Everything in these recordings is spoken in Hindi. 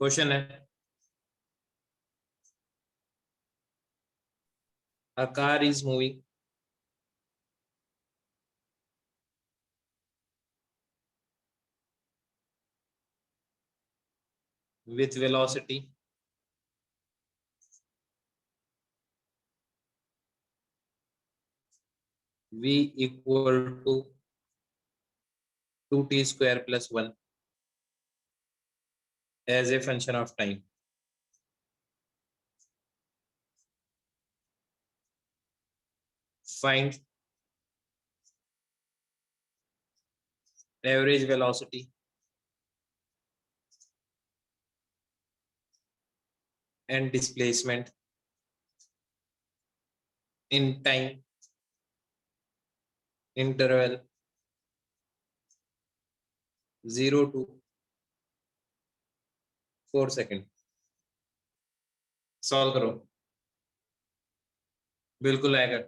क्वेश्चन है, a car is moving with velocity v equal to 2t square plus 1 as a function of time. Find average velocity and displacement in time interval 0 to 4 second. Solve करो, बिल्कुल आएगा।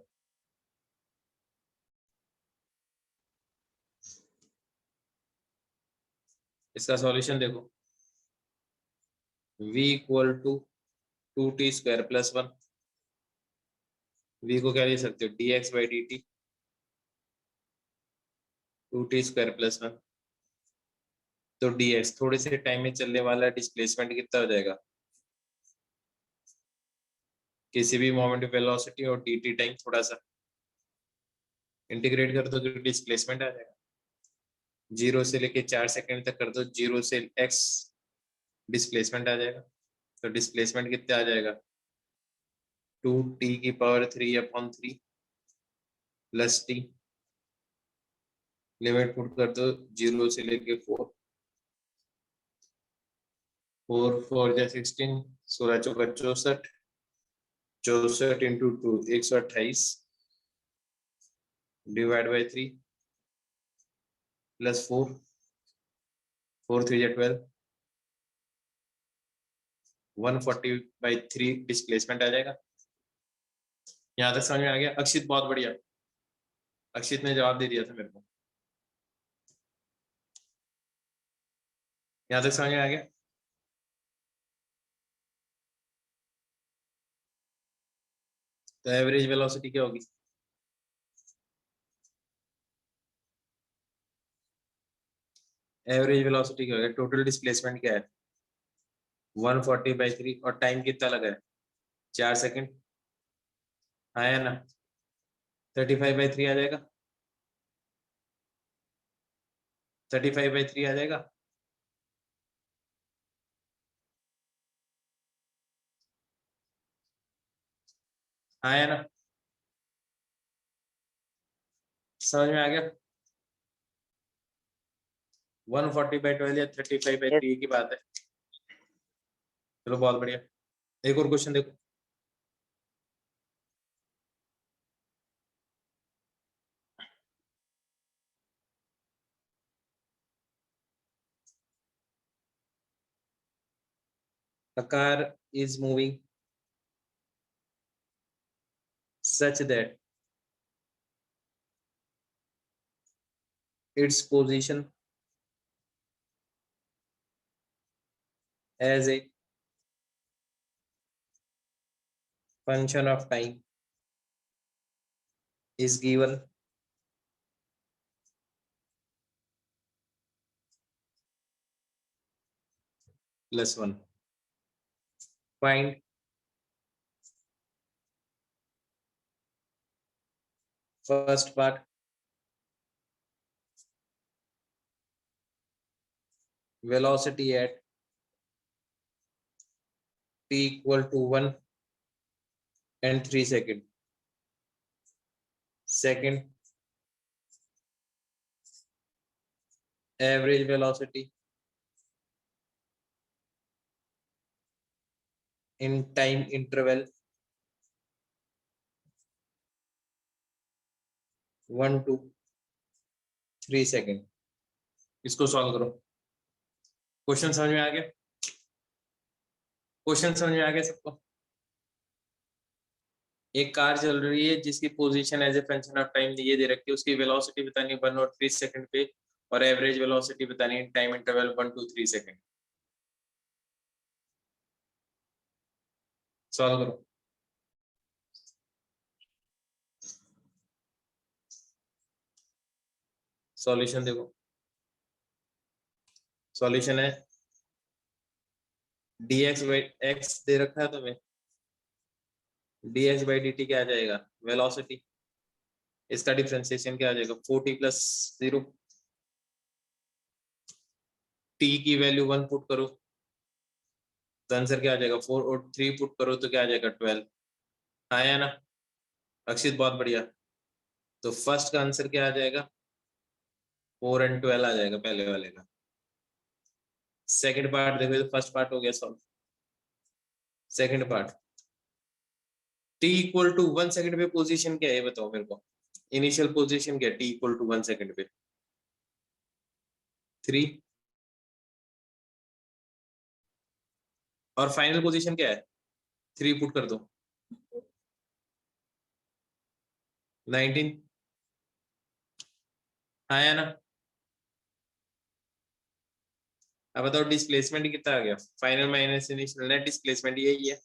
इसका सॉल्यूशन देखो, v equal to 2t square plus 1, v को क्या लिख सकते हो, dx by dt 2t square plus 1, तो dx थोड़े से टाइम में चलने वाला डिस्प्लेसमेंट कितना हो जाएगा, किसी भी मोमेंट वेलोसिटी और dt टाइम थोड़ा सा इंटीग्रेट कर दो तो डिस्प्लेसमेंट आ जाएगा। 0 से लेके 4 सेकंड तक कर दो, 0 से x डिस्प्लेसमेंट आ जाएगा, तो डिस्प्लेसमेंट कितना आ जाएगा 2t की power 3 upon 3 plus t, limit put कर दो 0 से लेके 4, 4 4 जा 16, 16 चौका 64, 64 इंटू 2 128 डिवाइड बाई 3 प्लस 4 4 3 जा 12, 140 बाई 3 डिस्प्लेसमेंट आ जाएगा। यहाँ तक समझ में आ गया? अक्षित बहुत बढ़िया, अक्षित ने जवाब दे दिया था मेरे को। यहाँ तक समझ में आ गया? तो एवरेज वेलोसिटी क्या होगी, एवरेज वेलोसिटी क्या होगी, टोटल डिस्प्लेसमेंट क्या है 140 बाई 3, और टाइम कितना लगा है 4 सेकंड, आया ना 35 बाई 3 आ जाएगा, 35 बाई 3 आ जाएगा। आया ना, समझ में आ गया? 140 बाई 12 या 35 बाई 3 की बात है। चलो बहुत बढ़िया, एक और क्वेश्चन देखो। A car is moving such that its position as a function of time is given +1. Find first part, velocity at t equal to 1 and 3 second. Second, average velocity in time interval 1 to 3 second. इसको सॉल्व करो। क्वेश्चन समझ में आ गया? क्वेश्चन समझ में आ गया सबको? एक कार चल रही है जिसकी position as a function of time ये दे रखी है, उसकी वेलोसिटी बतानी 1 और 3 सेकंड पे, और एवरेज वेलोसिटी बतानी है time interval 1 to 3 second. Solve करो। सॉल्यूशन देखो, सॉल्यूशन है dx बाई x दे रखा है तुम्हें, dx बाई dt क्या आ जाएगा, वेलोसिटी, इसका डिफरेंशिएशन क्या आ जाएगा 4t प्लस 0, t की वैल्यू 1 पुट करो तो आंसर क्या आ जाएगा 4, और 3 पुट करो तो क्या आ जाएगा 12। आया ना अक्षित, बहुत बढ़िया। तो फर्स्ट का आंसर क्या आ जाएगा 4 और 12 आ जाएगा पहले वाले का। सेकंड पार्ट देखो, तो फर्स्ट पार्ट हो गया solve. Second part, t equal to 1 second पे पोजीशन क्या है ये बताओ मेरे को, इनिशियल पोजीशन क्या है t इक्वल टू 1 सेकंड पे 3, और फाइनल पोजीशन क्या है 3 पुट कर दो 19। आया ना, अब बताओ डिस्प्लेसमेंट कितना आ गया, final minus initial, net displacement यही है।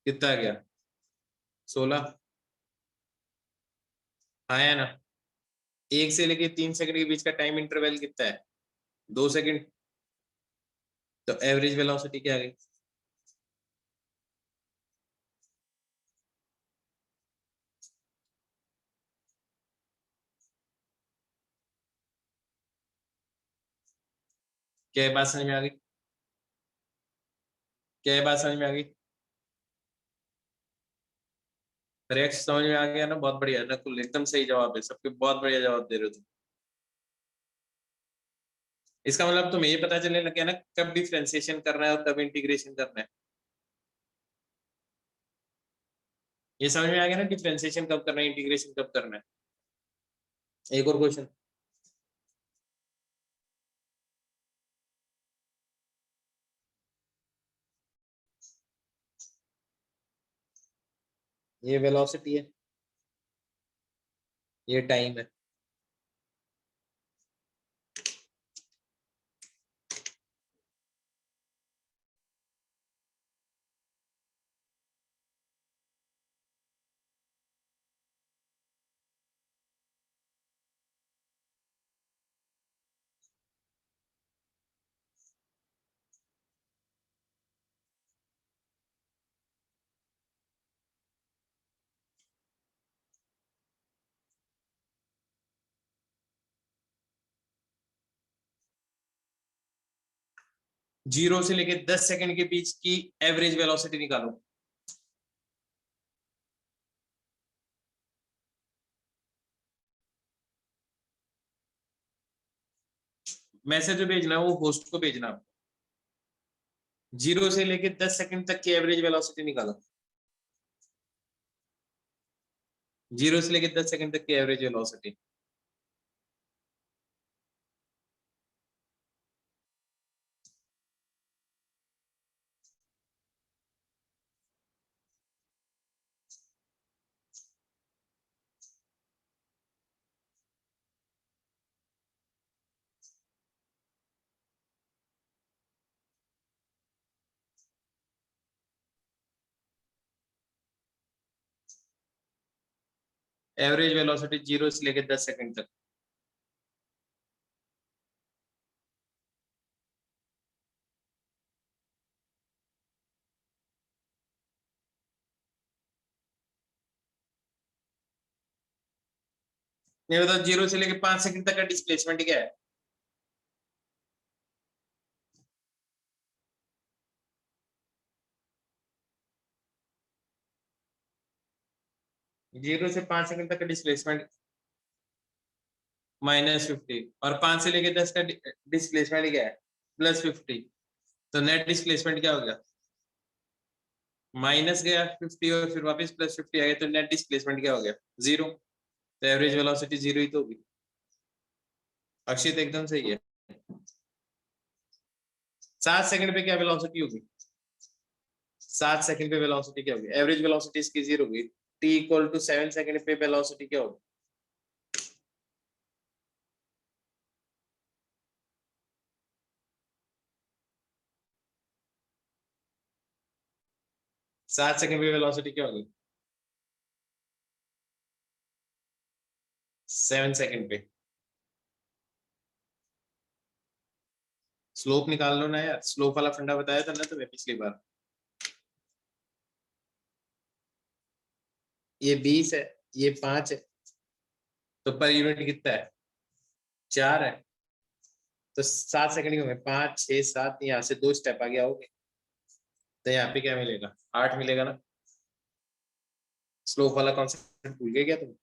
कितना आ गया 16। आया ना, 1 से लेके 3 सेकंड के बीच का टाइम इंटरवल कितना है 2 सेकंड, तो एवरेज वेलोसिटी क्या आ गई, क्या ये बात समझ में आ गई, क्या ये बात समझ में आ गई, करेक्ट समझ में आ गया ना, बहुत बढ़िया नकुल, एकदम सही जवाब है, सबके बहुत बढ़िया जवाब दे रहे हो तुम। इसका मतलब तुम्हें ये पता चलने लग गया ना कब डिफरेंशिएशन करना है और कब इंटीग्रेशन करना है, ये समझ में आ गया ना डिफरेंशिएशन कब करना है इंटीग्रेशन कब करना है। एक और क्वेश्चन, ये वेलोसिटी है, ये टाइम है, जीरो से लेके 10 सेकंड के बीच की एवरेज वेलोसिटी निकालो। मैसेज जो भेजना है वो होस्ट को भेजना, जीरो से लेके 10 सेकंड तक की एवरेज वेलोसिटी निकालो, जीरो से लेके 10 सेकंड तक की average velocity. Average velocity zero से लेके 10 सेकंड तक, ये बताओ जीरो से लेके 5 सेकंड तक का डिस्प्लेसमेंट क्या है, जीरो से 5 सेकंड तक का डिस्प्लेसमेंट -50, और 5 से लेके 10 का डिस्प्लेसमेंट क्या है +50, तो नेट डिस्प्लेसमेंट क्या हो गया, माइनस गया 50 और फिर वापस +50 आ गया, तो नेट डिस्प्लेसमेंट क्या हो गया 0, तो एवरेज वेलोसिटी 0 ही तो होगी। अक्षित एकदम सही है। 7 सेकंड पे क्या वेलोसिटी होगी, 7 सेकंड पे वेलोसिटी क्या होगी, एवरेज वेलोसिटी इसकी 0 होगी, t इक्वल टू 7 सेकंड पे वेलोसिटी क्या होगी, 7 सेकंड पे वेलोसिटी क्या होगी? 7 सेकंड पे स्लोप निकाल लो ना यार, स्लोप वाला फंडा बताया था ना तुम्हें पिछली बार। ये 20 है, ये 5 है, तो पर यूनिट कितना है? 4 है। तो 7 सेकंड में 5 6 7, यहाँ से 2 स्टेप आगे आओगे तो यहाँ पे क्या मिलेगा? 8 मिलेगा ना। स्लोप वाला कॉन्सेप्ट भूल गए क्या तुम?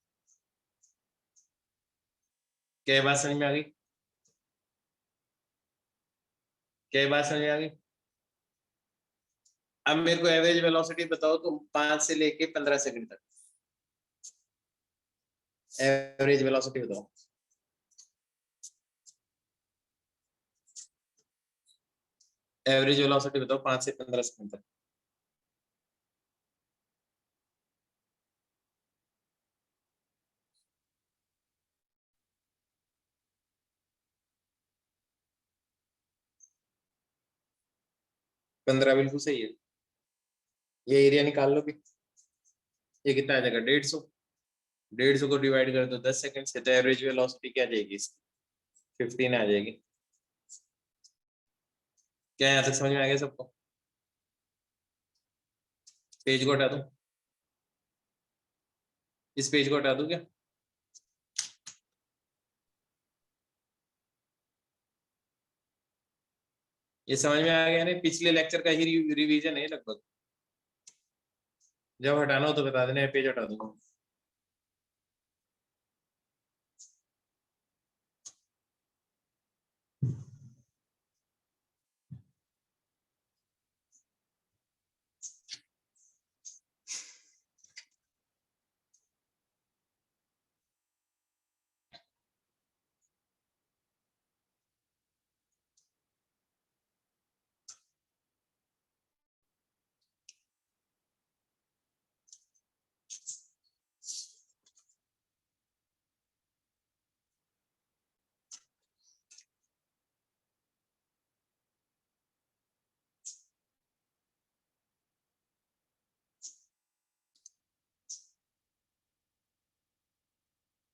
क्या ये बात समझ में आ गई? क्या ये बात समझ में आ गई? अब मेरे को एवरेज वेलोसिटी बताओ तुम, 5 से लेके 15 सेकंड तक एवरेज वेलोसिटी बताओ। एवरेज वेलोसिटी बताओ 5 से 15 सेकंड तक। पंद्रह बिल्कुल सही है। ये एरिया निकाल लो भी, ये कितना आ जाएगा? 150। 150 को डिवाइड कर दो 10 सेकंड से, तो एवरेज वेलोसिटी क्या आ जाएगी इसकी? 15 आ जाएगी। क्या यहाँ तक समझ में आ गया सबको? पेज को हटा दूं? इस पेज को हटा दूं क्या? ये समझ में आ गया? नहीं, पिछले लेक्चर का ही रिवीजन है लगभग। जब हटाना हो तो बता देना, पेज हटा दूंगा।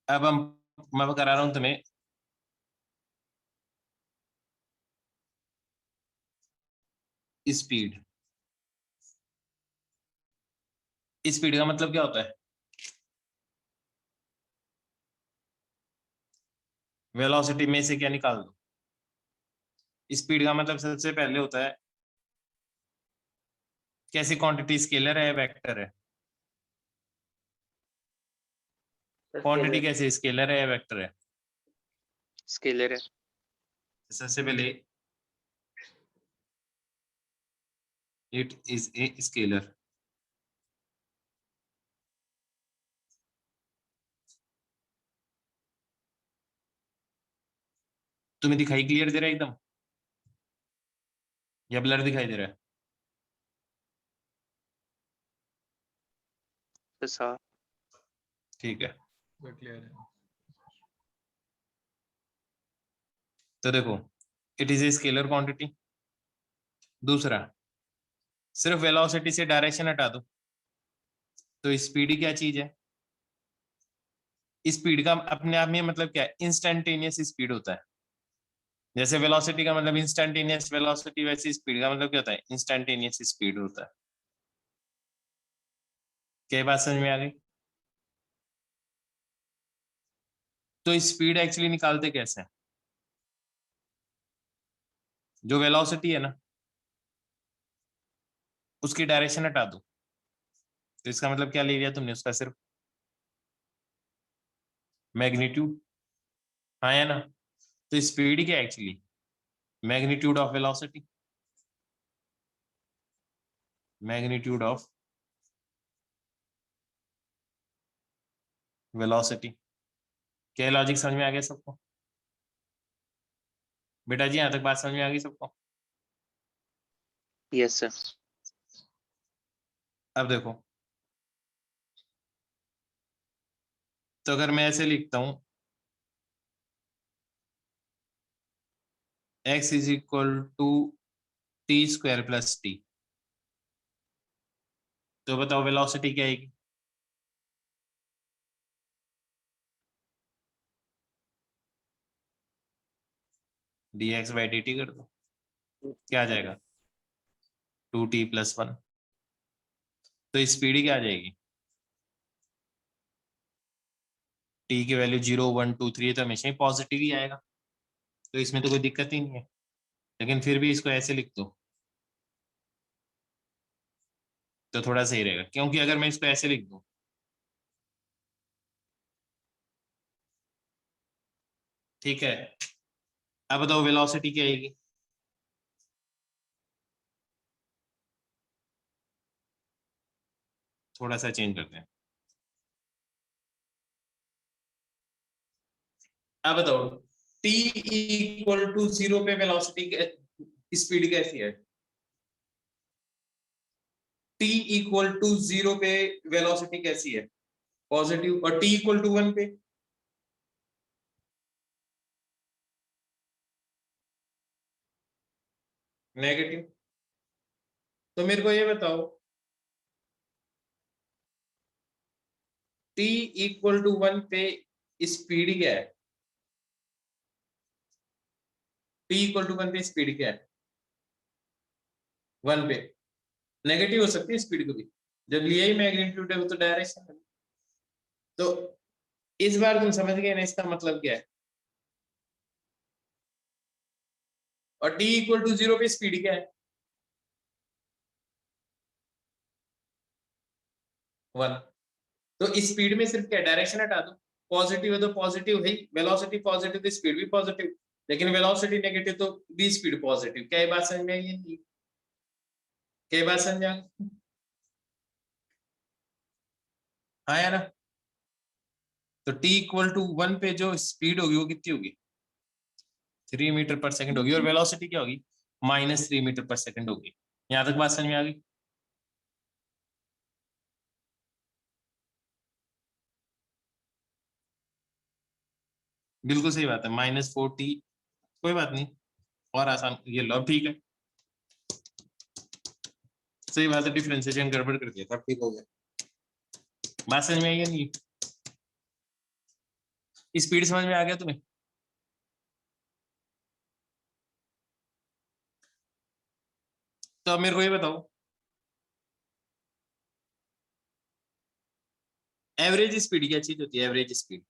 अब हम मैं करा रहा हूं तुम्हें स्पीड। स्पीड का मतलब क्या होता है? वेलोसिटी में से क्या निकाल दो। स्पीड का मतलब सबसे पहले होता है कैसी क्वांटिटी, स्केलर है वेक्टर है? क्वांटिटी कैसे, स्केलर है या वेक्टर है? स्केलर है। सबसे पहले इट इज ए स्केलर। तुम्हें दिखाई क्लियर दे रहा है एकदम, या ब्लर दिखाई दे रहा है? ठीक है, क्लियर है। तो देखो, it is a scalar quantity. दूसरा, सिर्फ वेलोसिटी से डायरेक्शन हटा दो तो स्पीड क्या चीज है? स्पीड का अपने आप में मतलब क्या है? इंस्टैंटेनियस स्पीड होता है। जैसे वेलोसिटी का मतलब इंस्टैंटेनियस वेलोसिटी, वैसे स्पीड का मतलब क्या होता है? इंस्टैंटेनियस स्पीड होता है। क्या बात समझ में आ गई? तो स्पीड एक्चुअली निकालते कैसे हैं? जो वेलोसिटी है ना, उसकी डायरेक्शन हटा दो, तो इसका मतलब क्या ले लिया तुमने? उसका सिर्फ मैग्नीट्यूड। हाँ या ना? तो स्पीड क्या है actually? Magnitude of velocity. Magnitude of velocity. क्या लॉजिक समझ में आ गया सबको? बेटा जी, यहाँ तक बात समझ में आ गई सबको? Yes sir. अब देखो, तो अगर मैं ऐसे लिखता हूं x is equal to T square plus T, तो बताओ वेलोसिटी क्या आएगी? dx बाई dt कर दो, क्या आ जाएगा? 2t + 1। तो स्पीड क्या आ जाएगी? t की वैल्यू 0 1 2 3 है तो हमेशा ही पॉजिटिव ही आएगा, तो इसमें तो कोई दिक्कत ही नहीं है। लेकिन फिर भी इसको ऐसे लिख दो तो थोड़ा सही रहेगा, क्योंकि अगर मैं इसको ऐसे लिख दूं, ठीक है, अब बताओ वेलोसिटी क्या आएगी? थोड़ा सा चेंज करते हैं। अब बताओ t = 0 पे वेलोसिटी स्पीड कैसी है? t = 0 पे वेलोसिटी कैसी है? पॉजिटिव। और t = 1 पे? नेगेटिव। तो मेरे को ये बताओ t = 1 पे स्पीड क्या है? t = 1 पे स्पीड क्या है? 1 पे नेगेटिव हो सकती है स्पीड को भी, जब लिया ही मैग्नीट्यूड है वो तो डायरेक्शन है। तो इस बार तुम समझ गए ना इसका मतलब क्या है? और t = 0 पे स्पीड क्या है? 1। तो स्पीड में सिर्फ क्या डायरेक्शन हटा दो, पॉजिटिव है तो पॉजिटिव है, वेलोसिटी पॉजिटिव तो स्पीड भी पॉजिटिव, लेकिन वेलोसिटी नेगेटिव तो भी स्पीड पॉजिटिव। क्या ये बात समझ में आई है? क्या ये बात समझ में आ गई? हाँ यार। तो t = 1 पे जो स्पीड होगी वो कितनी होगी? 3 मीटर पर सेकंड होगी, और वेलोसिटी क्या होगी? -3 मीटर पर सेकंड होगी। यहां तक बात समझ में आ गई? बिल्कुल सही बात है, -4t। कोई बात नहीं, और आसान ये लो, ठीक है, सही बात है, डिफरेंशिएशन गड़बड़ कर दिया था, ठीक हो गया। बात समझ में आई या नहीं? स्पीड समझ में आ गया तुम्हें? तो अब मेरे को ये बताओ एवरेज स्पीड क्या चीज होती है? एवरेज स्पीड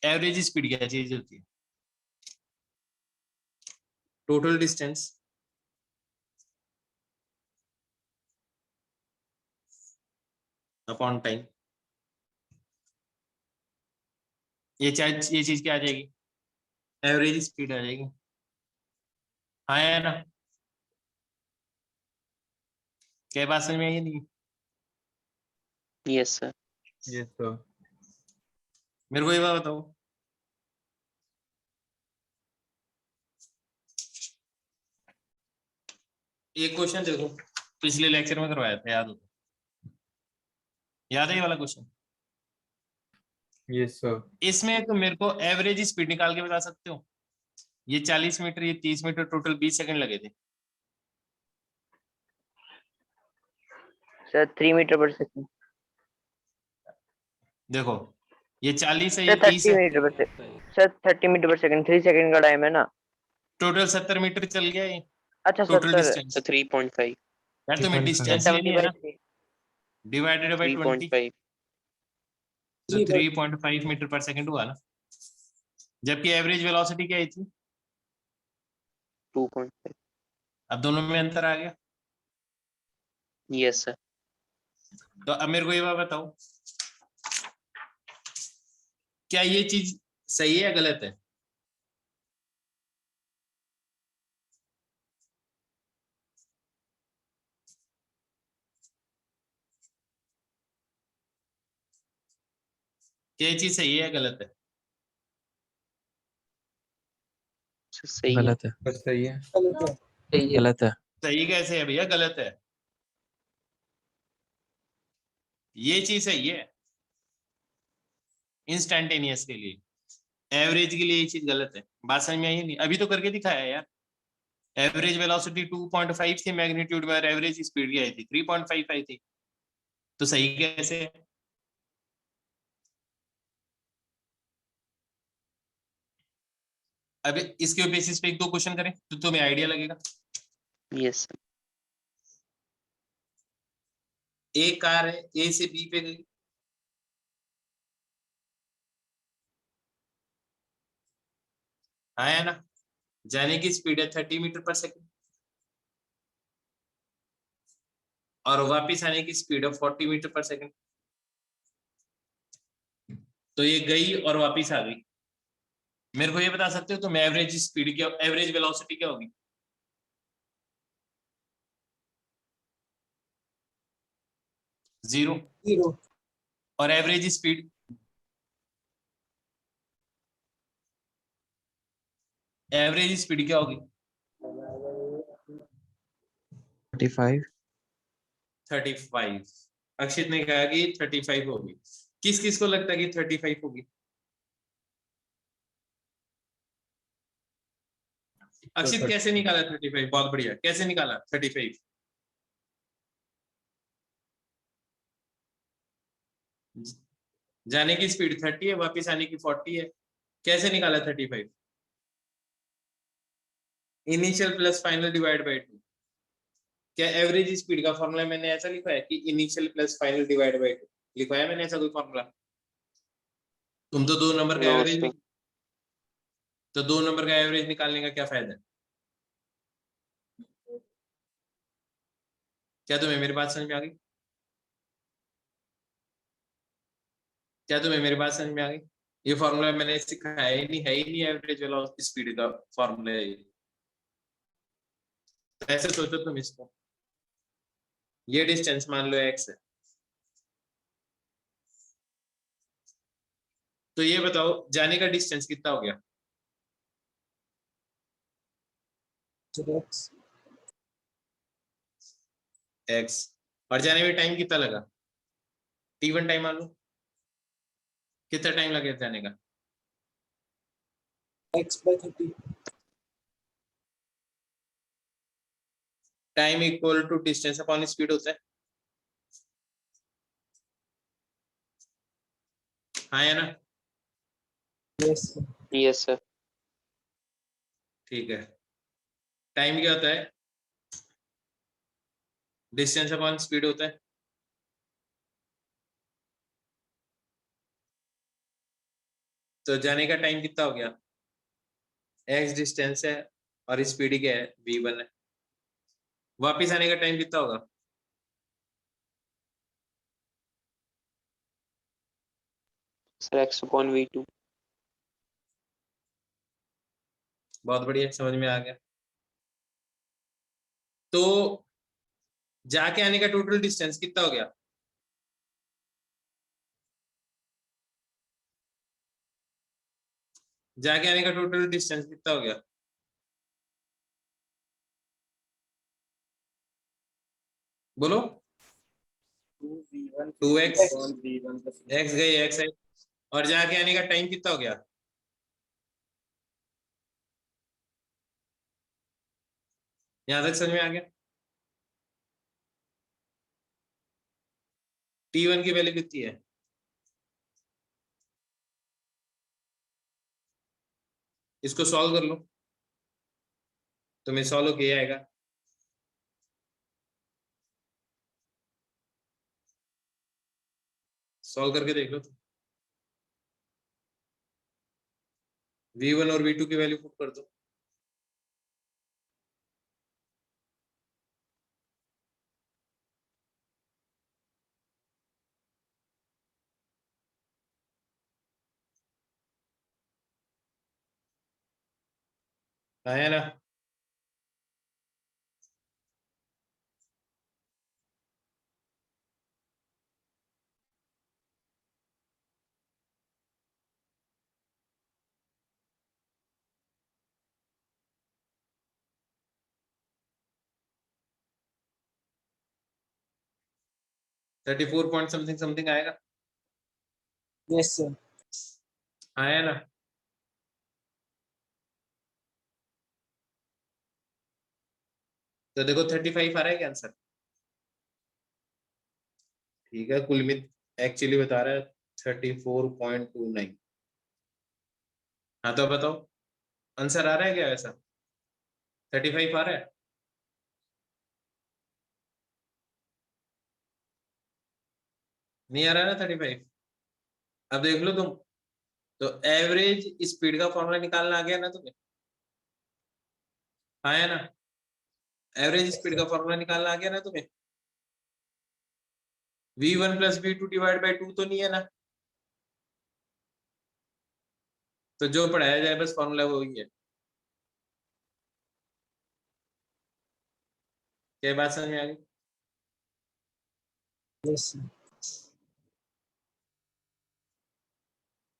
एवरेज स्पीड क्या चीज होती है? Total distance upon time. ये चीज क्या आ जाएगी? एवरेज स्पीड आ जाएगी। हाँ है ना? क्या बात समझ में आई नहीं? Yes sir. Yes sir. मेरे को ये बात बताओ, एक क्वेश्चन देखो, पिछले लेक्चर में करवाया था, याद हो? याद है ये वाला क्वेश्चन? Yes sir. इसमें तो मेरे को एवरेज स्पीड निकाल के बता सकते हो? ये 40 मीटर, ये 30 मीटर, टोटल 20 सेकंड लगे थे। Sir 3 metre per second. देखो ये 40 है, ये सर 30 30 है, metre per second. Sir 30 metre per second, 3 second का टाइम है ना? टोटल 70 मीटर चल गया ये अच्छा टोटल 70। डिस्टेंस। 3.5। यार तुम्हें 3.5 डिस्टेंस लेनी है ना, 70/3। Divided by 20, 3.5। तो 3.5 मीटर पर सेकंड हुआ ना। जबकि एवरेज वेलोसिटी क्या आई थी? 2.5। अब दोनों में अंतर आ गया। Yes sir. तो अब मेरे को ये बात बताओ, क्या ये चीज सही है या गलत है? क्या ये चीज सही है या गलत है? सही है। गलत है। बस सही है। गलत है। सही कैसे है भैया? गलत है। ये चीज सही है इंस्टेंटेनियस के लिए, एवरेज के लिए ये चीज गलत है, बात समझ में आई नहीं? अभी तो करके दिखाया यार, एवरेज वेलोसिटी 2.5 थी मैग्नीट्यूड में और एवरेज स्पीड क्या आई थी 3.5 आई थी, तो सही कैसे है? अब इसके बेसिस पे एक दो क्वेश्चन करें तो तुम्हें आइडिया लगेगा। यस एक कार है ए से बी पे गई, हाँ है ना, जाने की स्पीड है 30 मीटर पर सेकंड और वापिस आने की स्पीड है 40 मीटर पर सेकंड। तो ये गई और वापिस आ गई, मेरे को ये बता सकते हो तुम एवरेज स्पीड क्या, एवरेज वेलोसिटी क्या होगी? जीरो। जीरो। और एवरेज स्पीड, एवरेज स्पीड क्या होगी? 35 35। अक्षित ने कहा कि 35 होगी, किस किस को लगता है कि 35 होगी? अक्षित कैसे निकाला 35? बहुत बढ़िया, कैसे निकाला 35? जाने की स्पीड 30 है, वापिस आने की 40 है, कैसे निकाला 35? Initial plus final divide by 2। क्या एवरेज स्पीड का फॉर्मूला मैंने ऐसा लिखा है कि initial plus final divide by 2? लिखवाया मैंने ऐसा कोई फॉर्मूला? तुम तो 2 नंबर का नो एवरेज, सर तो 2 नंबर का एवरेज निकालने का क्या फायदा है? क्या तुम्हें मेरी बात समझ में आ गई? क्या तुम्हें मेरी बात समझ में आ गई? ये फॉर्मूला मैंने सिखाया ही नहीं, है ही नहीं, एवरेज वेलोसिटी स्पीड का फॉर्मूला है ये। तो ऐसे सोचो तुम इसको, ये डिस्टेंस मान लो x है, तो ये बताओ जाने का डिस्टेंस कितना हो गया? x। और जाने में टाइम कितना लगा? t1 टाइम मान लो, कितना टाइम लगे जाने का? x/30। Time equal to distance upon speed होता है, हाँ या ना? यस सर ठीक है, टाइम क्या होता है? डिस्टेंस अपॉन स्पीड होता है। तो जाने का टाइम कितना हो गया? x डिस्टेंस है और स्पीड क्या है? v1 है। वापिस आने का टाइम कितना होगा? सर x/v2 बहुत बढ़िया, समझ में आ गया। तो जाके आने का टोटल डिस्टेंस कितना हो गया? जाके आने का टोटल डिस्टेंस कितना हो गया? बोलो। 2x, x गई x है, और जाके आने का टाइम कितना हो गया? यहां तक समझ में आ गया? t1 की वैल्यू कितनी है? इसको सॉल्व कर लो, तुम्हें सॉल्व किया आएगा। सॉल्व करके देख लो, v1 और v2 की वैल्यू पुट कर दो। है ना? Thirty four point something something आएगा, यस सर। आया ना? तो देखो 35 आ रहा है क्या आंसर? ठीक है, कुलमित एक्चुअली बता रहा है 34.29। हाँ तो बताओ आंसर आ रहा है क्या ऐसा? 35 आ रहा है? नहीं आ रहा है ना 35? अब देख लो तुम, तो एवरेज स्पीड का फॉर्मूला निकालना आ गया ना तुम्हें? हाँ है ना? एवरेज स्पीड का फॉर्मूला निकालना आ गया ना तुम्हें? v1 plus v2 divide by 2 तो नहीं है ना? तो जो पढ़ाया जाए बस फॉर्मूला वही है। क्या बात समझ में आ गई?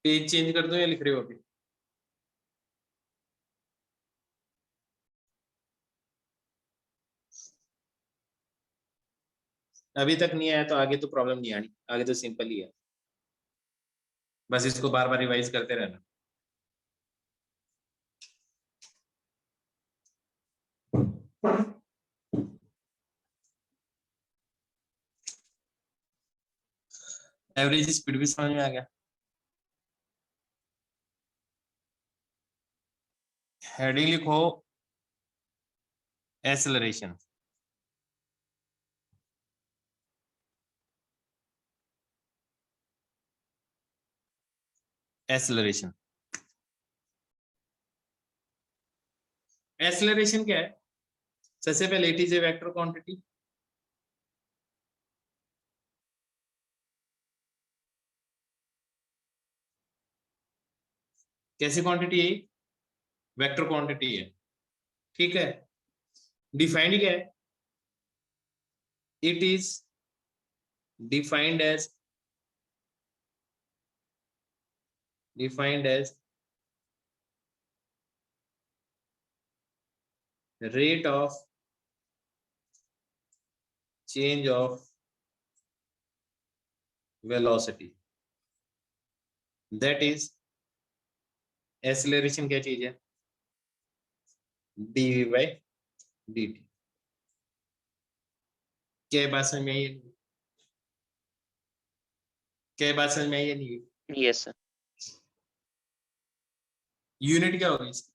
पेज चेंज कर दो या लिख रहे हो अभी? अभी तक नहीं आया तो आगे तो प्रॉब्लम नहीं आनी, आगे तो सिंपल ही है, बस इसको बार बार रिवाइज करते रहना। एवरेज स्पीड भी समझ में आ गया। हेडिंग लिखो एक्सेलरेशन। एक्सेलरेशन, एक्सेलरेशन क्या है? सबसे पहले it is a vector quantity. कैसी क्वांटिटी है? वेक्टर क्वांटिटी है, ठीक है। डिफाइंड क्या है? It is defined as rate of change of velocity, that is acceleration। क्या चीज है? dv by dt। क्या बात समझ में आई है? क्या बात समझ में आई है? नहीं? Yes sir. यूनिट क्या होगी इसकी?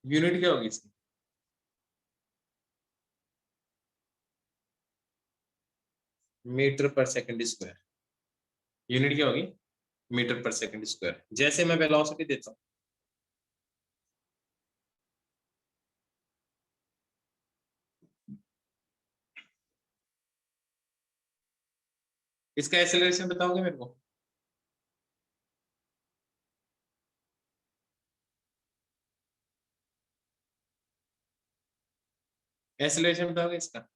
यूनिट क्या होगी इसकी? Metre per second square. Unit क्या होगी? Metre per second square. जैसे मैं वेलोसिटी देता हूं, इसका एक्सेलरेशन बताओगे मेरे को? एक्सेलरेशन बताओगे इसका?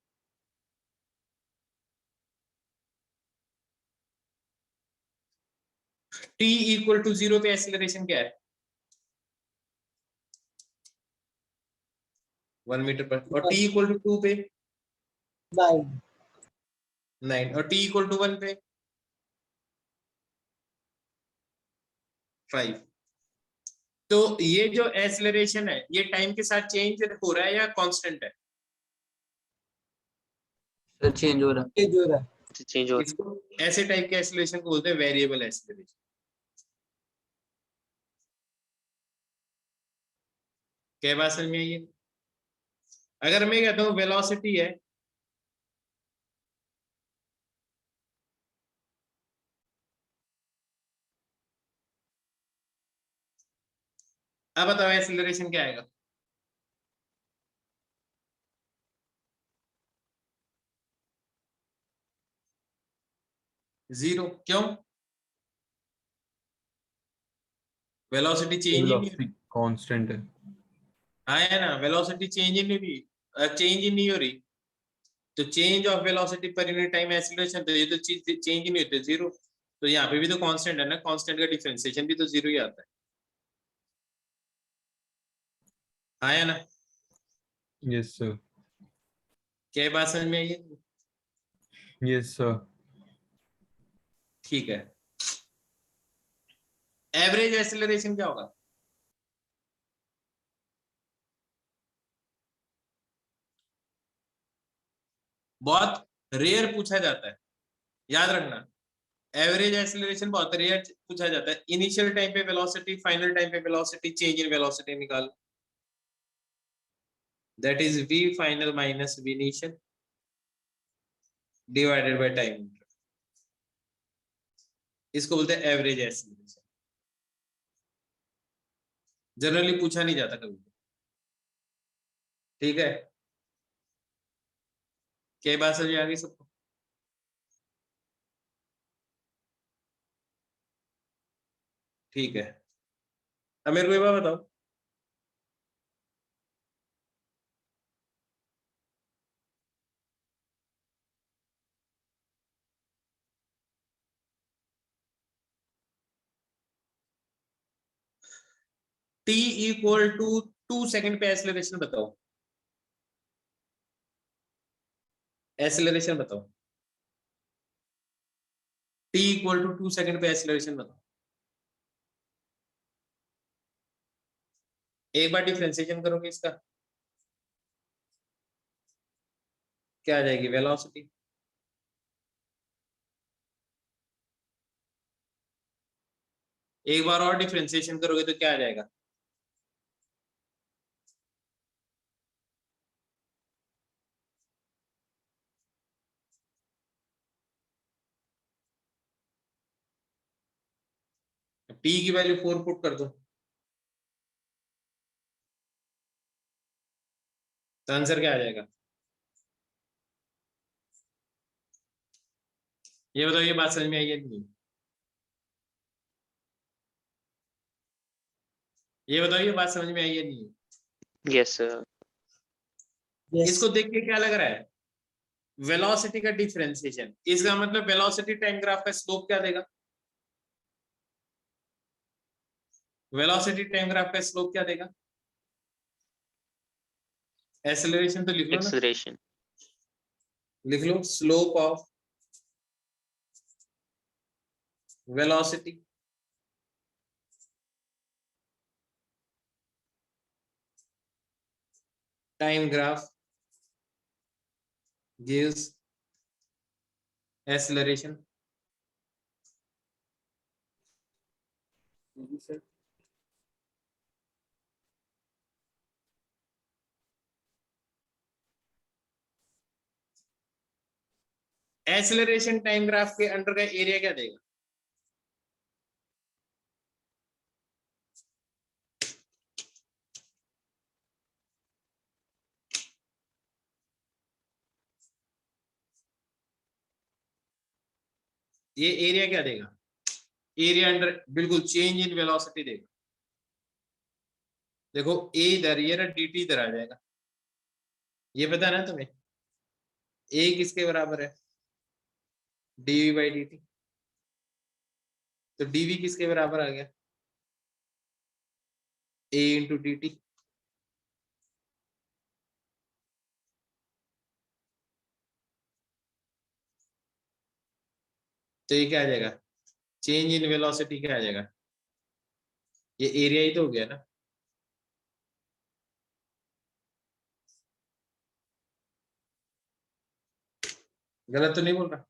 t इक्वल टू 0 पे एक्सेलरेशन क्या है? 1 मीटर पर। और t इक्वल टू 2 पे? 9। और t इक्वल टू 1 पे? 5। तो ये जो एक्सेलरेशन है ये टाइम के साथ चेंज हो रहा है या कांस्टेंट है? सर चेंज हो रहा है। चेंज हो इसको ऐसे टाइप के एक्सेलरेशन को बोलते हैं वेरिएबल एक्सेलरेशन। क्या बात समझ में आई है? अगर मैं कहता हूं वेलोसिटी है, अब बताओ एक्सेलरेशन क्या आएगा? जीरो। क्यों? वेलोसिटी चेंज ही नहीं। कांस्टेंट है। हाँ है ना, वेलोसिटी चेंज ही नहीं हुई, चेंज ही नहीं हो रही। तो change of velocity per unit time acceleration, तो ये तो चीज चेंज ही नहीं होती, जीरो। तो यहाँ पे भी तो कांस्टेंट है ना, कांस्टेंट का डिफरेंशिएशन भी तो जीरो ही आता है। हाँ है ना? Yes sir. क्या बात समझ में आई है? Yes sir. ठीक है। एवरेज एक्सेलरेशन क्या होगा? बहुत रेयर पूछा जाता है, याद रखना। एवरेज एक्सेलरेशन बहुत रेयर पूछा जाता है। इनिशियल टाइम पे वेलोसिटी, फाइनल टाइम पे वेलोसिटी, चेंज इन वेलोसिटी निकाल, that is v final minus v initial divided by time. इसको बोलते हैं एवरेज एक्सेलरेशन। जनरली पूछा नहीं जाता कभी, ठीक है? क्या बात समझ आ गई सबको? ठीक है, अब मेरे को एक बात बताओ, t इक्वल टू 2 सेकंड पे एक्सेलरेशन बताओ, एक्सेलरेशन बताओ। t इक्वल टू 2 सेकंड पे एक्सेलरेशन बताओ। एक बार डिफरेंशिएशन करोगे इसका, क्या आ जाएगी? वेलोसिटी। एक बार और डिफरेंशिएशन करोगे तो क्या आ जाएगा? t की वैल्यू 4 पुट कर दो, तो आंसर क्या आ जाएगा? ये बताओ, ये बात समझ में आई है नहीं? ये बताओ, ये बात समझ में आई है नहीं? Yes sir. इसको देख के क्या लग रहा है? वेलोसिटी का डिफरेंशिएशन, इसका मतलब वेलोसिटी टाइम ग्राफ का स्लोप क्या देगा? वेलोसिटी टाइम ग्राफ का स्लोप क्या देगा? एक्सेलरेशन तो लिख लो ना, एक्सेलरेशन। लिख लो, slope of velocity time graph gives acceleration। Acceleration time graph के अंडर का एरिया क्या देगा? ये एरिया क्या देगा? एरिया अंडर बिल्कुल चेंज इन वेलोसिटी देगा। देखो ए इधर, ये डी टी इधर आ जाएगा, ये पता है ना तुम्हें? ए किसके बराबर है? DV by D T. तो डीवी किसके बराबर आ गया? A into D T. तो ये क्या आ जाएगा? चेंज इन वेलोसिटी क्या आ जाएगा? ये एरिया ही तो हो गया ना। गलत तो नहीं बोल रहा?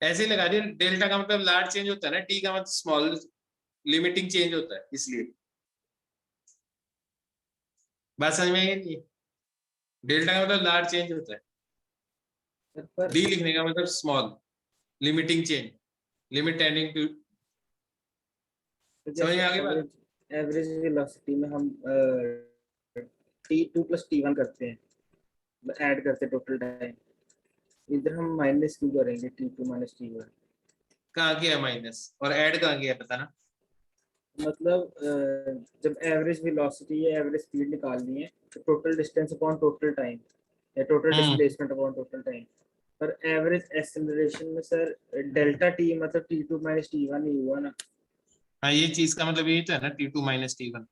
ऐसे ही लगा दिया, डेल्टा का मतलब लार्ज चेंज होता है ना, टी का मतलब स्मॉल लिमिटिंग चेंज होता है, इसलिए। बात समझ में आई नहीं? डेल्टा का मतलब लार्ज चेंज होता है, डी लिखने का मतलब small limiting change, limit tending to. समझ में आ गई बात? एवरेज वेलोसिटी में हम t2 + t1 करते हैं, ऐड करते हैं टोटल टाइम। इधर हम माइनस क्यों करेंगे? t2 - t1 कहाँ किया माइनस, और ऐड कहाँ किया पता ना? मतलब जब एवरेज वेलोसिटी या एवरेज स्पीड निकालनी है तो total distance upon total time या total displacement upon total time. पर एवरेज एक्सेलरेशन में सर डेल्टा टी मतलब t2 - t1 ही हुआ ना हाँ, ये चीज का मतलब यही तो है ना, T2 - T1।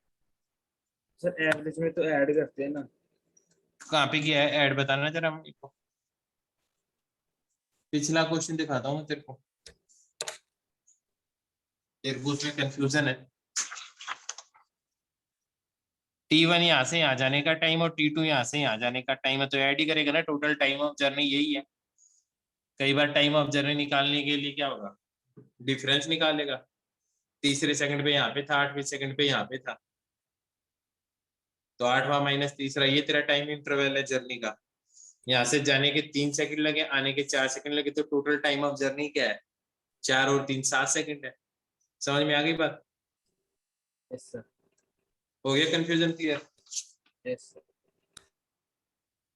सर। एवरेज में तो ऐड करते हैं ना। कहाँ पे किया है ऐड, बताना जरा मेरे को। पिछला क्वेश्चन दिखाता हूँ तेरे को, एक उसमें कंफ्यूजन है। T1 यहाँ से यहाँ जाने का टाइम और T2 यहाँ से यहाँ जाने का टाइम है, तो ऐड ही करेगा ना, टोटल टाइम ऑफ जर्नी यही है। कई बार टाइम ऑफ जर्नी निकालने के लिए क्या होगा, डिफरेंस निकालेगा। तीसरे सेकंड पे यहाँ पे था, 8वें सेकंड पे यहाँ पे था, तो 8वां माइनस तीसरा, ये तेरा टाइम इंटरवल है जर्नी का। यहाँ से जाने के 3 सेकंड लगे, आने के 4 सेकंड लगे, तो टोटल टाइम ऑफ जर्नी क्या है, 4 और 3 7 सेकंड है। समझ में आ गई बात? Yes sir. हो गया कंफ्यूजन क्लियर? Yes sir.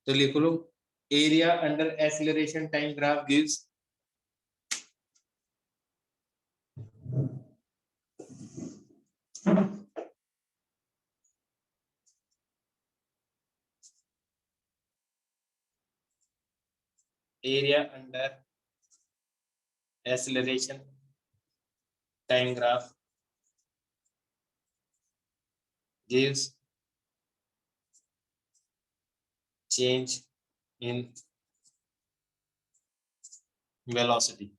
तो लिख लो, area under acceleration time graph gives area under acceleration time graph gives change in velocity.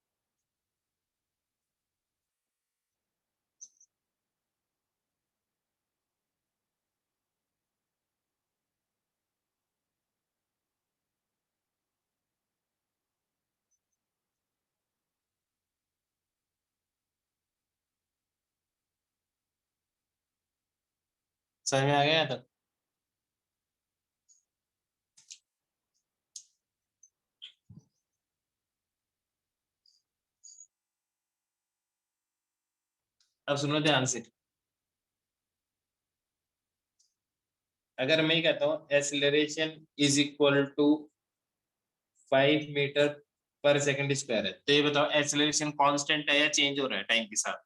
समझ में आ गया तक? अब सुनो ध्यान से, अगर मैं कहता हूँ acceleration is equal to 5 metre per second square है, तो ये बताओ एक्सीलरेशन कांस्टेंट है या चेंज हो रहा है टाइम के साथ?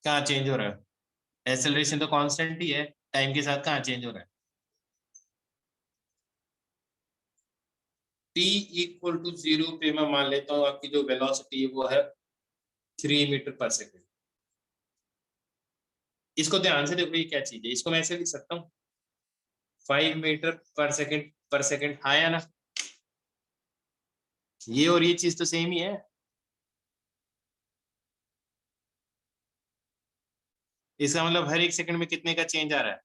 कहाँ चेंज हो रहा है? एक्सीलरेशन तो कांस्टेंट ही है, टाइम के साथ कहाँ चेंज हो रहा है? t इक्वल टू 0 पे मैं मान लेता हूँ आपकी जो वेलोसिटी है वो है 3 मीटर पर सेकंड। इसको ध्यान से देखो, ये क्या चीज है, इसको मैं ऐसे लिख सकता हूँ 5 मीटर पर सेकंड आया ना, ये और ये चीज तो सेम ही है। इसका मतलब हर एक सेकंड में कितने का चेंज आ रहा है?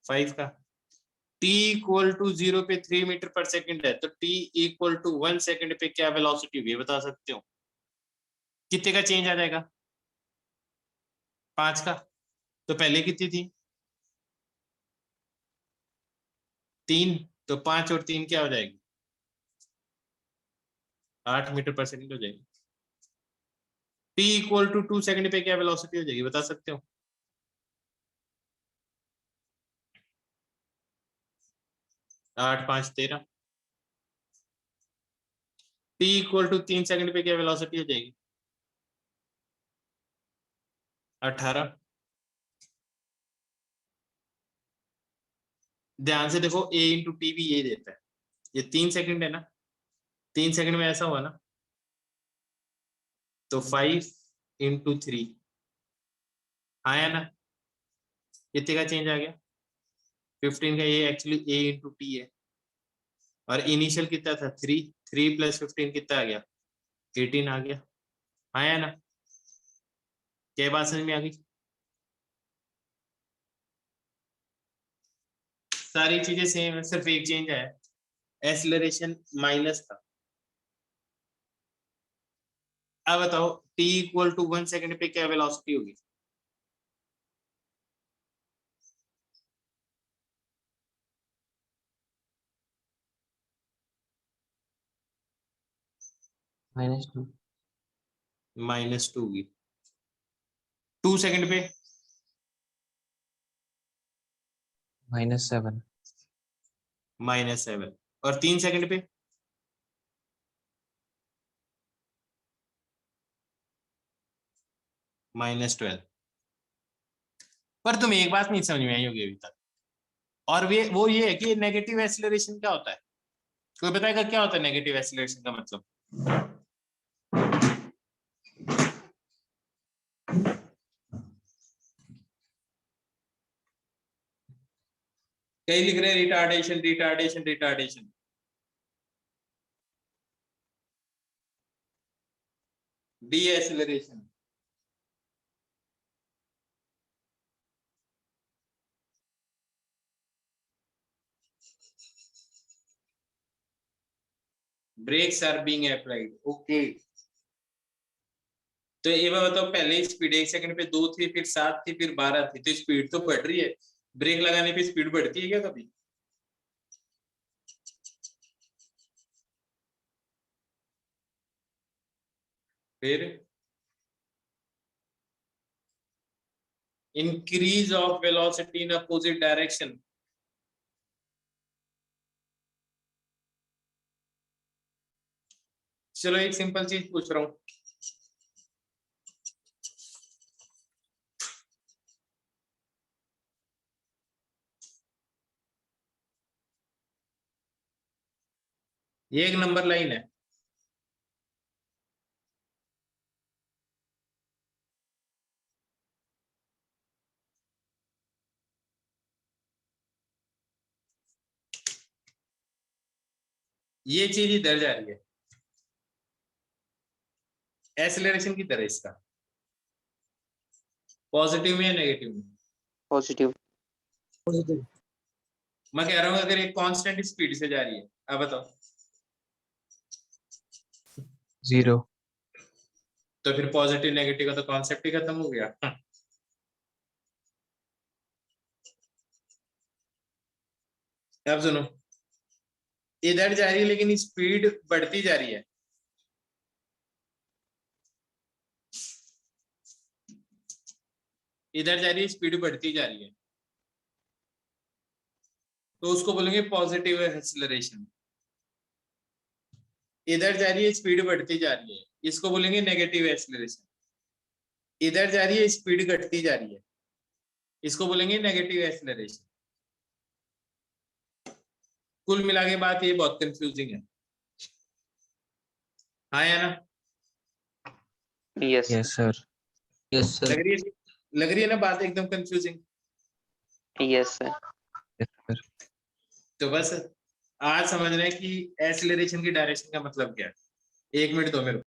फाइव का। t इक्वल टू 0 पे 3 मीटर पर सेकंड है, तो t इक्वल टू 1 सेकंड पे क्या वेलोसिटी हुई बता सकते हो? कितने का चेंज आ जाएगा? 5 का। तो पहले कितनी थी? 3, तो 5 और 3 क्या हो जाएगी? 8 मीटर पर सेकंड हो जाएगी। t इक्वल टू 2 सेकंड पे क्या वेलोसिटी हो जाएगी बता सकते हो? 8 5 13। t इक्वल टू 3 सेकंड पे क्या वेलोसिटी हो जाएगी? 18। ध्यान से देखो, a इंटू टी भी ये देता है, ये 3 सेकंड है ना, 3 सेकंड में ऐसा हुआ ना, तो 5 इंटू 3 आया ना, कितने का चेंज आ गया? 15 का। ये एक्चुअली a इंटू टी है, और इनिशियल कितना था? 3, 3 प्लस 15 कितना आ गया? 18 आ गया। आया ना? क्या बात समझ में आ गई? सारी चीजें सेम है, सिर्फ एक चेंज है, एक्सीलरेशन माइनस था। अब बताओ t इक्वल टू 1 सेकंड पे क्या वेलोसिटी होगी? -2 -2 होगी। 2 सेकंड पे -7 -7, और 3 सेकंड पे -12। पर तुम्हें एक बात नहीं समझ में आई होगी अभी तक, और वो ये है कि नेगेटिव एक्सीलरेशन क्या होता है? कोई बताएगा क्या होता है नेगेटिव एक्सीलरेशन का मतलब? कई लिख रहे हैं retardation retardation retardation. Deceleration. Brakes are being applied. Okay, तो ये बात बताओ, पहले स्पीड 1 सेकंड पे 2 थी, फिर 7 थी, फिर 12 थी, तो स्पीड तो बढ़ रही है। ब्रेक लगाने पे स्पीड बढ़ती है क्या कभी? फिर increase of velocity in opposite direction. चलो एक सिंपल चीज पूछ रहा हूं, ये एक नंबर लाइन है, ये चीज इधर जा रही है, एक्सेलरेशन की तरह। इसका पॉजिटिव में या नेगेटिव में? पॉजिटिव। पॉजिटिव। मैं कह रहा हूं अगर एक कांस्टेंट स्पीड से जा रही है, अब बताओ, 0। तो फिर पॉजिटिव नेगेटिव का तो कॉन्सेप्ट ही खत्म हो गया। अब सुनो, इधर जा रही है लेकिन स्पीड बढ़ती जा रही है, इधर जा रही है स्पीड बढ़ती जा रही है, तो उसको बोलेंगे पॉजिटिव एक्सेलरेशन। इधर जा रही है स्पीड बढ़ती जा रही है, इसको बोलेंगे नेगेटिव एक्सेलरेशन। इधर जा रही है स्पीड घटती जा रही है, इसको बोलेंगे नेगेटिव एक्सेलरेशन। कुल मिला के बात ये बहुत कंफ्यूजिंग है, हाँ या ना? Yes yes sir. Yes sir. लग रही है ना बात एकदम confusing? Yes sir. Yes sir. तो बस आज समझ रहे हैं कि एक्सेलरेशन की डायरेक्शन का मतलब क्या है। 1 मिनट दो मेरे को,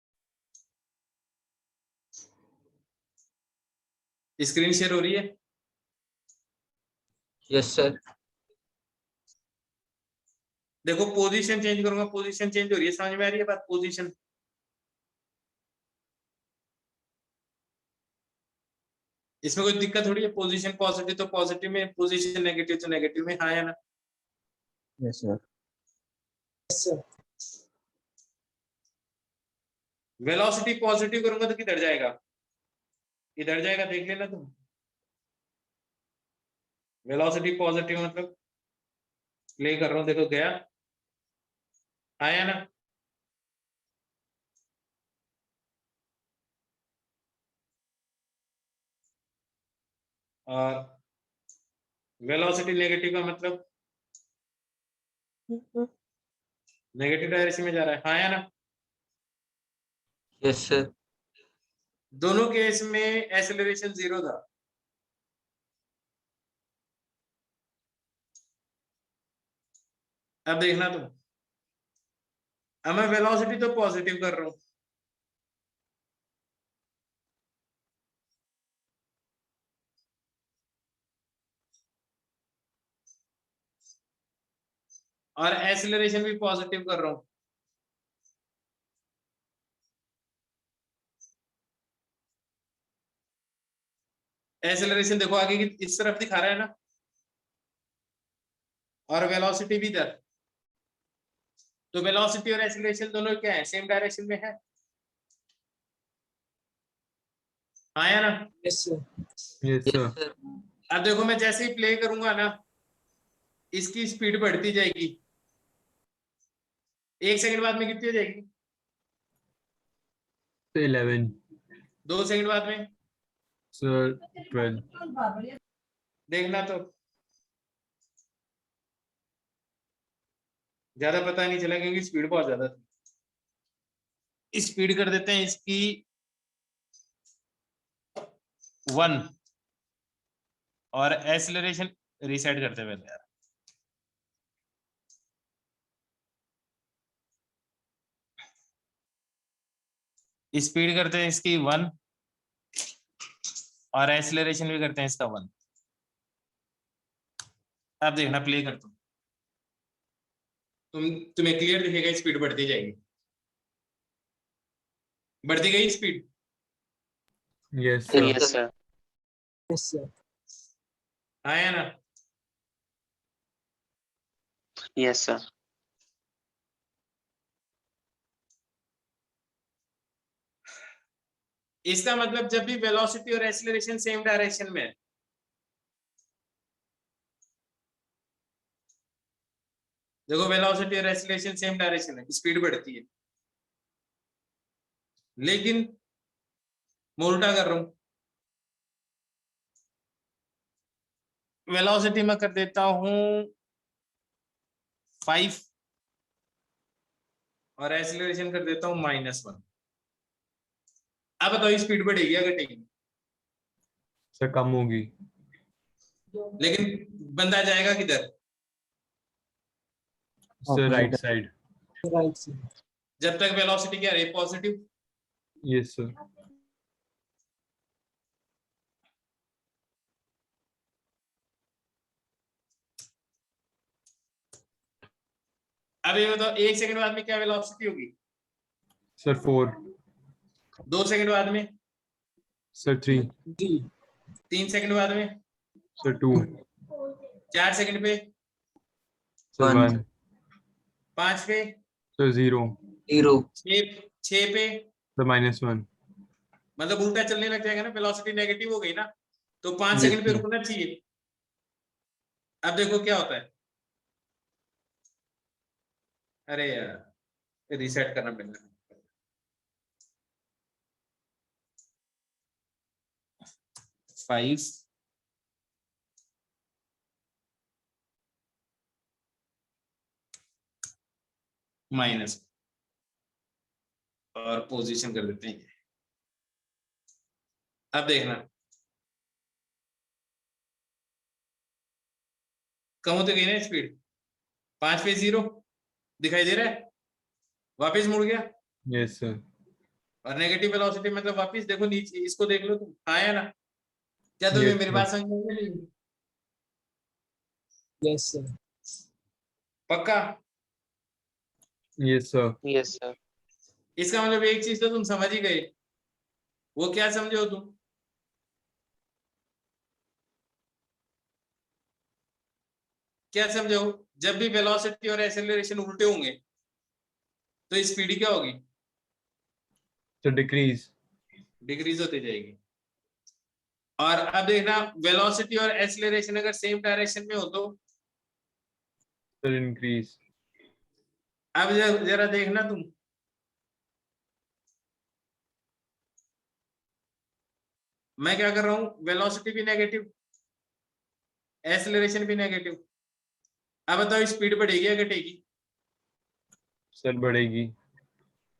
स्क्रीन शेयर हो रही है? Yes sir. देखो पोजीशन चेंज करूंगा, पोजीशन चेंज हो रही है, समझ में आ रही है बात? पोजीशन, इसमें कोई दिक्कत थोड़ी है। पोजीशन पॉजिटिव तो पॉजिटिव में, पोजीशन नेगेटिव तो नेगेटिव में, हाँ या ना? Yes sir. वेलोसिटी पॉजिटिव करूंगा तो किधर जाएगा? इधर जाएगा, देख लेना तुम। वेलोसिटी पॉजिटिव मतलब प्ले कर रहा हूं, देखो गया, आया ना? और वेलोसिटी नेगेटिव का मतलब नेगेटिव डायरेक्शन में जा रहा है, हाँ या ना? Yes sir. दोनों केस में एक्सेलरेशन 0 था। अब देखना तुम, अब मैं वेलोसिटी तो पॉजिटिव कर रहा हूं, और एक्सेलरेशन भी पॉजिटिव कर रहा हूं। एक्सेलरेशन देखो आगे की इस तरफ दिखा रहा है ना, और वेलोसिटी भी इधर। तो वेलोसिटी और एक्सेलरेशन दोनों क्या है? सेम डायरेक्शन में है, हाँ या ना? Yes sir. Yes yes sir. Sir. अब देखो मैं जैसे ही प्ले करूंगा ना, इसकी स्पीड बढ़ती जाएगी, 1 सेकंड बाद में कितनी हो जाएगी? 11 2 सेकंड बाद में सर। 12। देखना, तो ज्यादा पता नहीं चला क्योंकि स्पीड बहुत ज्यादा थी। स्पीड कर देते हैं इसकी 1, और एक्सेलरेशन रीसेट करते हैं पहले यार। स्पीड करते हैं इसकी 1 और एक्सेलरेशन भी करते हैं इसका 1। अब देखना प्ले करता हूं, तुम्हें क्लियर दिखेगा स्पीड बढ़ती जाएगी, बढ़ती गई speed. Yes, sir. Yes, sir. Yes, sir. आया ना? Yes, sir. इसका मतलब जब भी वेलोसिटी और एक्सेलरेशन सेम डायरेक्शन में है, देखो वेलोसिटी और एक्सेलरेशन सेम डायरेक्शन है, स्पीड बढ़ती है। लेकिन मैं उल्टा कर रहा हूं, वेलोसिटी में कर देता हूं 5 और एक्सेलरेशन कर देता हूं -1। अब बताओ स्पीड बढ़ेगी या घटेगी? सर कम होगी। लेकिन बंदा जाएगा किधर? Sir right side. Right, sir. जब तक वेलोसिटी क्या रही? पॉजिटिव। Yes sir. अब ये बताओ 1 सेकंड बाद में क्या वेलोसिटी होगी? सर 4। 2 सेकंड बाद में? सर 3। 3 सेकंड बाद में? सर 2। 4 सेकंड पे? सर 1। 5 पे? सर 0। 6 पे? सर -1। मतलब उल्टा चलने लग जाएगा ना, वेलोसिटी नेगेटिव हो गई ना, तो 5 Yes, सेकंड पे sir. रुकना चाहिए। अब देखो क्या होता है। अरे यार रीसेट करना पड़ेगा। 5 माइनस और पोजीशन कर देते हैं। अब देखना कम होते गई ना स्पीड, 5 पे 0 दिखाई दे रहा है, वापस मुड़ गया। Yes sir. और नेगेटिव वेलोसिटी मतलब वापस देखो नीचे, इसको देख लो तुम, आया ना? क्या तुम्हें Yes, मेरी sir. बात समझ में नहीं? Yes, sir. पक्का? Yes sir. Yes, sir. इसका मतलब एक चीज तो तुम समझ ही गए, वो क्या समझे हो तुम? क्या समझे हो? जब भी वेलोसिटी और एक्सेलरेशन उल्टे होंगे तो स्पीड क्या होगी? Sir decrease. डिक्रीज होती जाएगी। और अब देखना वेलोसिटी और एक्सेलरेशन अगर सेम डायरेक्शन में हो तो सर इंक्रीज। अब जरा देखना तुम, मैं क्या कर रहा हूं, वेलोसिटी भी नेगेटिव, एक्सेलरेशन भी नेगेटिव। अब बताओ स्पीड बढ़ेगी या घटेगी? सर बढ़ेगी।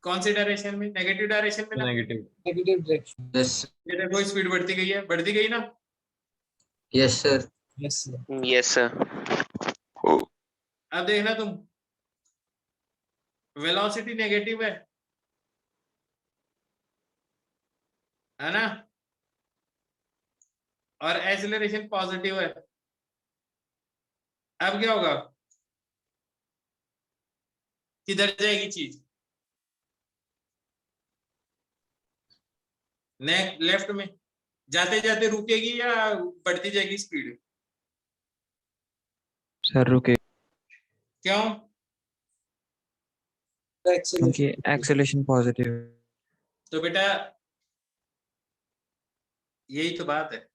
कौन सी डायरेक्शन में? नेगेटिव डायरेक्शन में ना। नेगेटिव। Negative direction. Yes. ये देखो स्पीड बढ़ती गई है, बढ़ती गई ना। Yes, sir. Yes, sir. Yes, sir. अब देखना तुम, वेलोसिटी नेगेटिव है ना, और एक्सेलरेशन पॉजिटिव है। अब क्या होगा, किधर जाएगी चीज? लेफ्ट में। जाते जाते रुकेगी या बढ़ती जाएगी स्पीड? सर रुके, क्यों? क्योंकि एक्सेलेरेशन पॉजिटिव। तो बेटा यही तो बात है।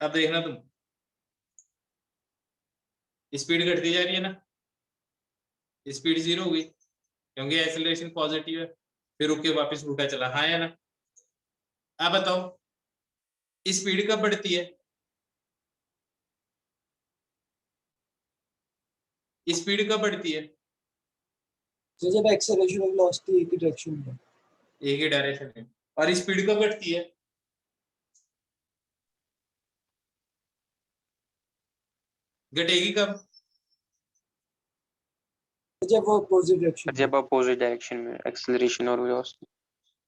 अब देखना तुम, स्पीड घटती जा रही है ना, स्पीड 0 हो गई। क्योंकि एक्सेलरेशन पॉजिटिव है, फिर रुक के वापस उल्टा चला, हाँ या ना? आप बताओ स्पीड कब बढ़ती है? स्पीड कब बढ़ती है? तो जब एक्सेलरेशन और वेलोसिटी एक ही डायरेक्शन में है। एक ही डायरेक्शन में। और स्पीड कब घटती है? घटेगी कब? तो जब वो अपोजिट डायरेक्शन में जब अपोजिट डायरेक्शन में एक्सेलरेशन और वेलोसिटी।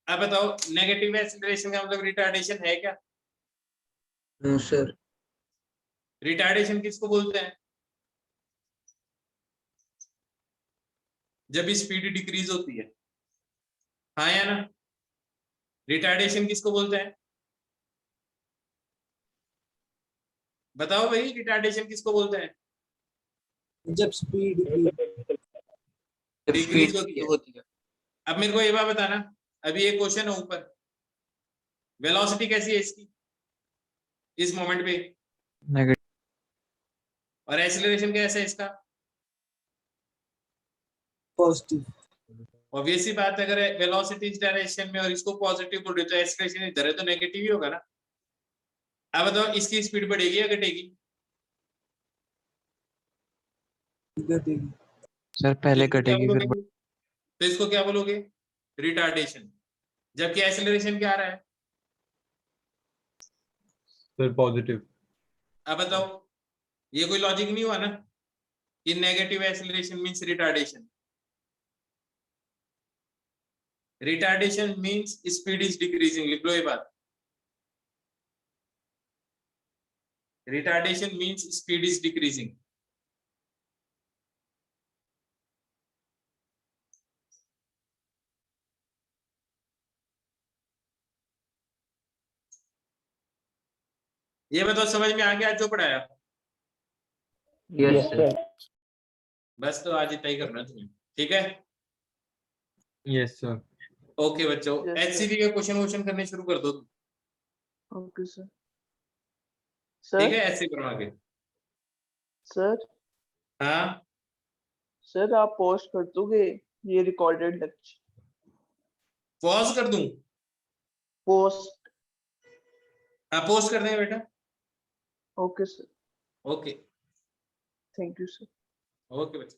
आप बताओ नेगेटिव एक्सेलरेशन का मतलब रिटार्डेशन है क्या? No sir. रिटार्डेशन किसको बोलते हैं? जब स्पीड डिक्रीज होती है, हाँ या ना? रिटार्डेशन किसको बोलते हैं? बताओ भाई, रिटार्डेशन किसको बोलते हैं? जब स्पीड डिक्रीज होती है। अब मेरे को ये बात बताना, अभी एक क्वेश्चन है ऊपर, वेलोसिटी कैसी है इसकी इस मोमेंट पे, Negative. और एक्सेलरेशन कैसा है इसका? पॉजिटिव ऑब्वियस सी बात है, अगर वेलोसिटी इस डायरेक्शन में और इसको पॉजिटिव बोल रहे हो तो एक्सेलरेशन इधर है तो नेगेटिव ही होगा ना। अब बताओ इसकी स्पीड बढ़ेगी या घटेगी? घटेगी। सर पहले इसको क्या घटेगी फिर बोलोगे? तो इसको क्या बोलोगे? रिटार्डेशन। जबकि एक्सेलरेशन क्या आ रहा है? Sir positive. अब बताओ, ये कोई लॉजिक नहीं हुआ ना कि negative acceleration means retardation. Retardation means speed is decreasing, लिख लो ये बात। Retardation means speed is decreasing. ये बताओ समझ में आ गया जो पढ़ाया? Yes sir. बस तो आज इतना ही करना है तुम्हें, ठीक है? Yes sir. ओके बच्चों, Yes, sir. एचसीवी के क्वेश्चन करने शुरू कर दो तुम, ओके सर। ठीक है? सर ऐसे करवा के। सर हाँ सर आप पोस्ट कर दोगे ये रिकॉर्डेड लेक्चर? पॉज कर दूं? पोस्ट। हाँ पोस्ट कर देंगे बेटा। Okay sir. Okay thank you sir. Okay बच्चों।